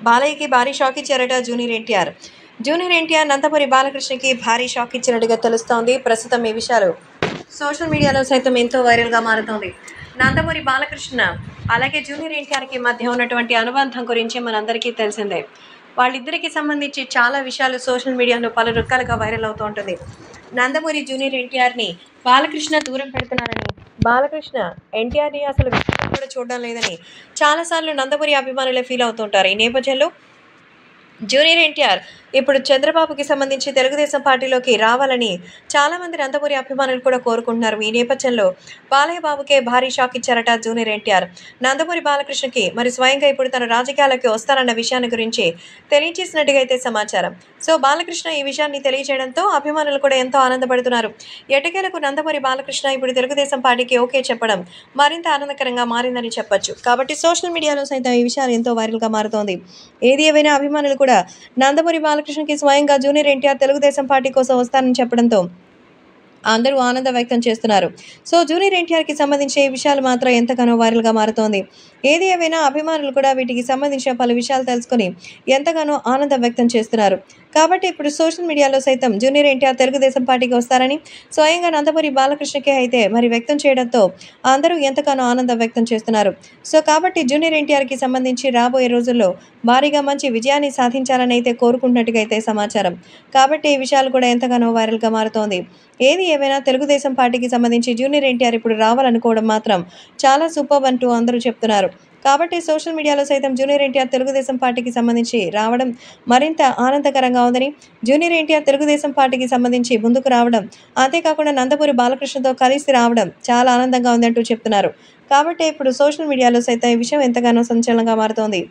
బాలయ్యకి భారీ షాక్ ఇచ్చారట junior NTR. Junior NTR Nandamuri బాలకృష్ణకి భారీ షాక్ ఇచ్చినట్టుగా తెలుస్తోంది. ప్రస్తుతం ఈ విషయాలు సోషల్ మీడియాలో సైతం ఎంతో వైరల్గా మారుతోంది. నందమూరి బాలకృష్ణ అలాగే జూనియర్ ఎన్టీఆర్కి మధ్య ఉన్నటువంటి అనుబంధం గురించి మనందరికీ తెలిసిందే. వాళ్ళిద్దరికి సంబంధించి చాలా విషయాలు సోషల్ మీడియాలో పలు రకాలుగా వైరల్ అవుతూ ఉంటుంది. నందమూరి జూనియర్ ఎన్టీఆర్ని బాలకృష్ణ దూరం పెడుతున్నారని, బాలకృష్ణ ఎన్టీఆర్ని అసలు కూడా చూడడం లేదని చాలాసార్లు నందమూరి అభిమానులే ఫీల్ అవుతుంటారు. ఈ నేపథ్యంలో జూనియర్ ఎన్టీఆర్ ఇప్పుడు చంద్రబాబుకి సంబంధించి తెలుగుదేశం పార్టీలోకి రావాలని చాలామంది నందమూరి అభిమానులు కూడా కోరుకుంటున్నారు. ఈ నేపథ్యంలో బాలయ్య బాబుకే భారీ షాక్ ఇచ్చారట జూనియర్ ఎన్టీఆర్. నందమూరి బాలకృష్ణకి మరి స్వయంగా ఇప్పుడు తన రాజకీయాలకి వస్తారన్న విషయాన్ని గురించి తెలియజేసినట్టుగా అయితే సమాచారం. సో బాలకృష్ణ ఈ విషయాన్ని తెలియజేయడంతో అభిమానులు కూడా ఎంతో ఆనందపడుతున్నారు. ఎటకేలకు నందమూరి బాలకృష్ణ ఇప్పుడు తెలుగుదేశం పార్టీకి ఓకే చెప్పడం మరింత ఆనందకరంగా మారిందని చెప్పొచ్చు. కాబట్టి సోషల్ మీడియాలో సైతం ఈ విషయాలు ఎంతో వైరల్గా మారుతోంది. ఏది ఏవైనా అభిమానులు కూడా నందమూరి బాలకృష్ణకి స్వయంగా జూనియర్ ఎన్టీఆర్ తెలుగుదేశం పార్టీ కోసం వస్తానని చెప్పడంతో అందరూ ఆనందం వ్యక్తం చేస్తున్నారు. సో జూనియర్ ఎన్టీఆర్కి సంబంధించిన ఈ విషయాలు మాత్రం ఎంతగానో వైరల్గా మారుతోంది. ఏది ఏవైనా అభిమానులు కూడా వీటికి సంబంధించిన పలు విషయాలు తెలుసుకొని ఎంతగానో ఆనందం వ్యక్తం చేస్తున్నారు. కాబట్టి ఇప్పుడు సోషల్ మీడియాలో సైతం జూనియర్ ఎన్టీఆర్ తెలుగుదేశం పార్టీకి వస్తారని స్వయంగా నందమూరి బాలకృష్ణకే అయితే మరి వ్యక్తం చేయడంతో అందరూ ఎంతగానో ఆనందం వ్యక్తం చేస్తున్నారు. సో కాబట్టి జూనియర్ ఎన్టీఆర్కి సంబంధించి రాబోయే రోజుల్లో భారీగా మంచి విజయాన్ని సాధించాలని అయితే కోరుకుంటున్నట్టుగా అయితే సమాచారం. కాబట్టి ఈ విషయాలు కూడా ఎంతగానో వైరల్గా మారుతోంది. ఏది ఏమైనా తెలుగుదేశం పార్టీకి సంబంధించి జూనియర్ ఎన్టీఆర్ ఇప్పుడు రావాలనుకోవడం మాత్రం చాలా సూపర్ అంటూ అందరూ చెప్తున్నారు. కాబట్టి సోషల్ మీడియాలో సైతం జూనియర్ ఎన్టీఆర్ తెలుగుదేశం పార్టీకి సంబంధించి రావడం మరింత ఆనందకరంగా ఉందని, జూనియర్ ఎన్టీఆర్ తెలుగుదేశం పార్టీకి సంబంధించి ముందుకు రావడం, అంతేకాకుండా నందమూరి బాలకృష్ణతో కలిసి రావడం చాలా ఆనందంగా ఉందంటూ చెప్తున్నారు. కాబట్టి ఇప్పుడు సోషల్ మీడియాలో సైతం ఈ విషయం ఎంతగానో సంచలనంగా మారుతోంది.